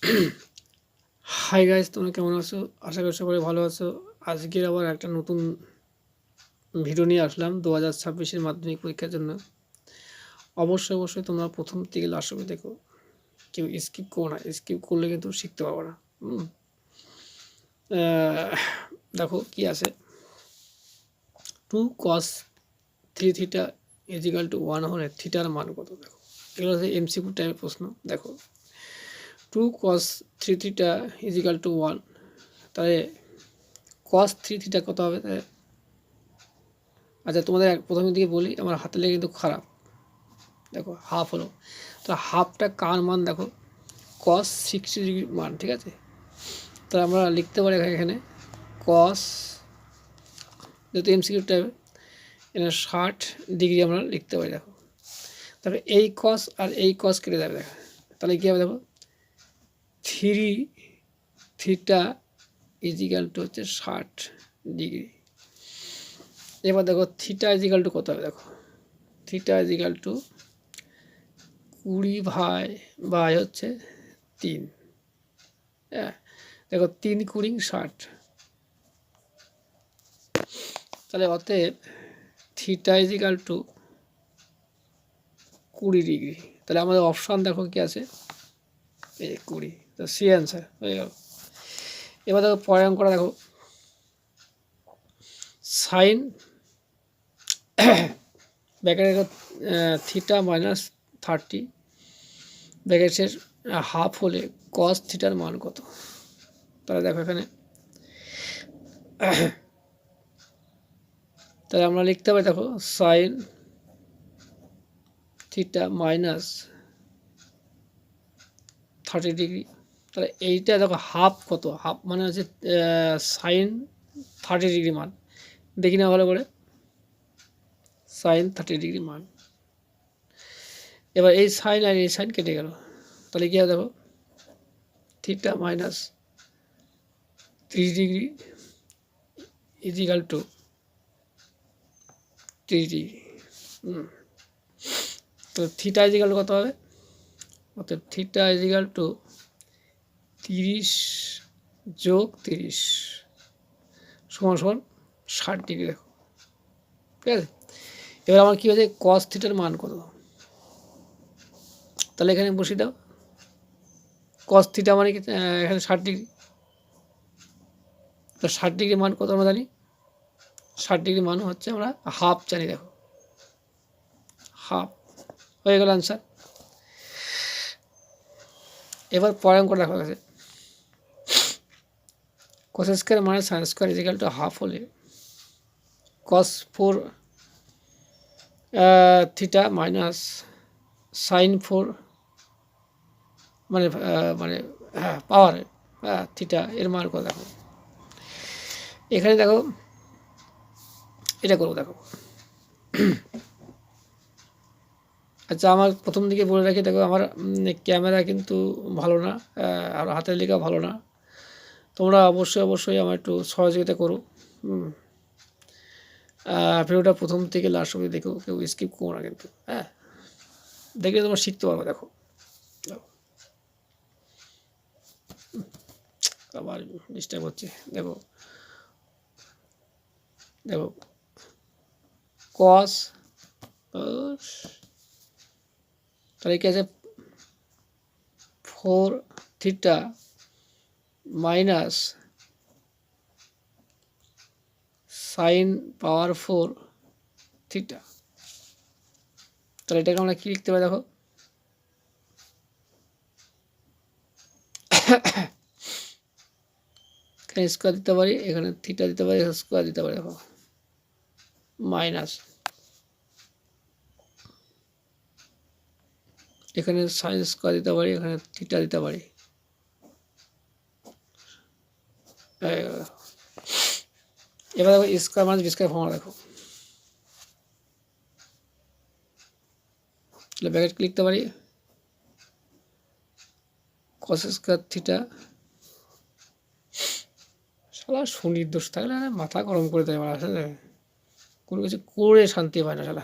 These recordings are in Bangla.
হাই গাইস, তোমরা কেমন আছো? আশা করি সকলে ভালো আছো। আজকের আবার একটা নতুন ভিডিও নিয়ে আসলাম 2026-এর মাধ্যমিক পরীক্ষার জন্য। অবশ্যই তোমরা প্রথম থেকে লাস্ট অবধি দেখো, কেউ স্কিপ করো না। স্কিপ করলে কিন্তু শিখতে পারবো না। দেখো কি আছে, 2 cos 3 থিটা ইজিক্যাল টু 1 হলে থিটার মান কত? দেখো, এগুলো হচ্ছে এমসিকিউ টাইপের প্রশ্ন। দেখো, 2 cos 3 থিটা ইজিক্যাল টু 1, তাহলে cos 3 থিটা কত হবে? আচ্ছা, তোমাদের প্রথমের দিকে বলি, আমার হাতে লেগে কিন্তু খারাপ। দেখো, হাফ হলো, তো হাফটা কার মান? দেখো, cos 60 ডিগ্রি মান, ঠিক আছে? তাহলে আমরা লিখতে পারি এখানে cos, যেহেতু এমসিকিউ টাইপের, এখানে 60 ডিগ্রি আমরা লিখতে পারি। দেখো, তারপরে এই cos আর এই cos কেটে যাবে। দেখো, তাহলে কী হবে? দেখো, 3 থিটা ইজিক্যাল টু হচ্ছে 60 ডিগ্রি। এবার দেখো, থিটা ইজিক্যাল টু কত হবে? দেখো, থিটা ইজিক্যাল টু 20 হচ্ছে 3। হ্যাঁ, দেখো, 3 20 60। তাহলে অতএব থিটা ইজিক্যাল টু 20 ডিগ্রি। তাহলে আমাদের অপশান দেখো কি আছে, এই 20, তো সি অ্যান্সার হয়ে গেল। এবার দেখো পরের অঙ্কটা দেখো, সাইন ব্যাকেটের থিটা মাইনাস 30 ব্যাকেটের হাফ হলে কস থিটার মান কত? তাহলে দেখো এখানে, তাহলে আমরা লিখতে পারি, দেখো, সাইন থিটা মাইনাস 30 ডিগ্রি। তাহলে এইটা দেখো, হাফ কত? হাফ মানে হচ্ছে সাইন 30 ডিগ্রি মান। দেখি না ভালো করে, সাইন 30 ডিগ্রি মান। এবার এই সাইন আর এই সাইন কেটে গেল, তাহলে কি হবে? দেখো, theta minus 30 degree equal to 30 degree. তো থিটা ইজিক্যাল কত হবে? অর্থাৎ থিটা ইজিক্যাল টু 30 যোগ 30 সমান 60 ডিগ্রি। দেখো, ঠিক আছে? এবার আমার কী হয়েছে, কস থিটার মান কত? তাহলে এখানে বসিয়ে দাও, কস থিটা মানে কি, এখানে 60 ডিগ্রি। তো 60 ডিগ্রি মান কত আমরা জানি? 60 ডিগ্রি মান হচ্ছে, আমরা হাফ জানি। দেখো, হাফ হয়ে গেল আনসার। এবার পরের অঙ্ক দেখা গেছে, কস স্কোয়ার মানে sine square equal to half হলে কস 4 থিটা মাইনাস সাইন 4 মানে মানে পাওয়ার থিটা এর মান কত? দেখো, এখানে দেখো, এটা করবো। দেখো, আচ্ছা, আমার প্রথম দিকে বলে রাখি, দেখো, আমার ক্যামেরা কিন্তু ভালো না, আর হাতের লেখা ভালো না। তোমরা অবশ্যই আমার একটু সহযোগিতা করো। ভিডিওটা প্রথম থেকে লাস্ট অবধি দেখো, কেউ স্কিপ করো না কিন্তু। হ্যাঁ, দেখলে তোমরা শিখতে পারবে। দেখো, আবার ডিস্টার্ব হচ্ছে। দেখো, কস, তাহলে কি আছে, 4 থিটা মাইনাস সাইন পাওয়ার 4 থিটা। তাহলে এটাকে আমরা কি লিখতে পারি? দেখো, এখানে স্কোয়ার দিতে পারি, এখানে থিটা দিতে পারি, স্কোয়ার দিতে পারি। দেখো, মাইনাস এখানে সাইন স্কোয়ার দিতে পারি, এখানে থিটা দিতে পারি। এবার দেখো, square minus B square formula. দেখো, তাহলে ব্র্যাকেট লিখতে পারি, কস স্কোয়ার থিটা, শালা সুনির্দোষ থাকলে মাথা গরম করে দেয় আমার, আসলে কোনো কিছু করে শান্তি পায় না শালা,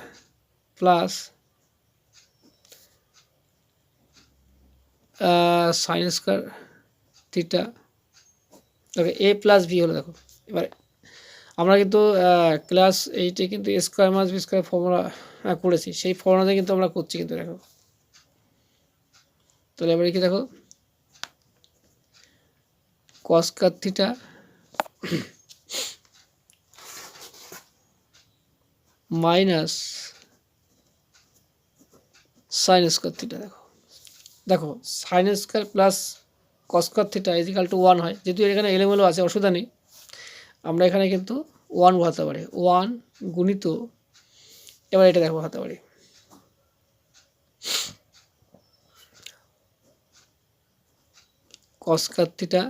প্লাস সাইন স্কোয়ার থিটা, দেখো এ প্লাস বি হলো। দেখো এবার আমরা কিন্তু ক্লাস 8-এ কিন্তু A square minus B square formula করেছি, সেই ফর্মুলাতে কিন্তু আমরা করছি কিন্তু। দেখো তাহলে এবারে কি দেখো cos square theta minus sine square theta. দেখো দেখো sine square plus cos square theta equal to 1 হয়। যেহেতু এখানে এলোমেলো আছে অসুবিধা নেই, আমরা এখানে কিন্তু 1 বসাতে পারি। 1 গুণিত, এবার এটা দেখো বসাতে পারি কস square theta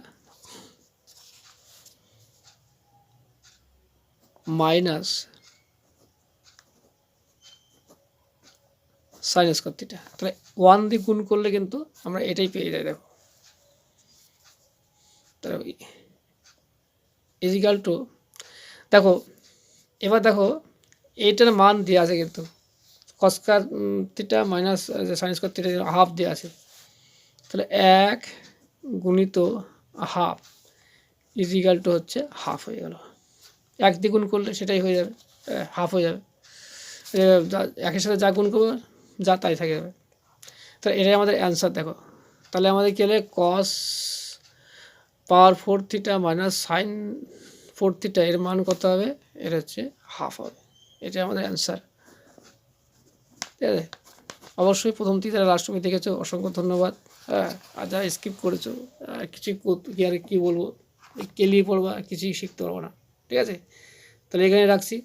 minus sine square theta. তাহলে 1 দিয়ে গুণ করলে কিন্তু আমরা এটাই পেয়ে যাই। দেখো তাহলে ইজিক্যাল টু, দেখো এবার দেখো এইটার মান দেওয়া আছে কিন্তু কস square theta minus sine square theta half দেওয়া আছে। তাহলে 1 গুণিত হাফ ইজিক্যাল টু হচ্ছে হাফ হয়ে গেল। 1 দিয়ে গুণ করলে সেটাই হয়ে যাবে, হাফ হয়ে যাবে। একের সাথে যা গুণ করবো যা তাই থাকে যাবে। তাহলে এটাই আমাদের অ্যান্সার। দেখো তাহলে আমাদের কি হলে কস পাওয়ার 4 থিটা মাইনাস সাইন 4 থিটা এর মান কত হবে? এটা হচ্ছে হাফ হবে। এটা আমাদের অ্যান্সার। ঠিক আছে, অবশ্যই প্রথম থেকে যারা লাস্ট অবধি দেখেছো অসংখ্য ধন্যবাদ। হ্যাঁ, আর যারা স্কিপ করেছো কিছুই আর কী বলবো, কেলিয়ে পড়বা, কিছুই শিখতে পারবো না। ঠিক আছে, তাহলে এখানে রাখছি।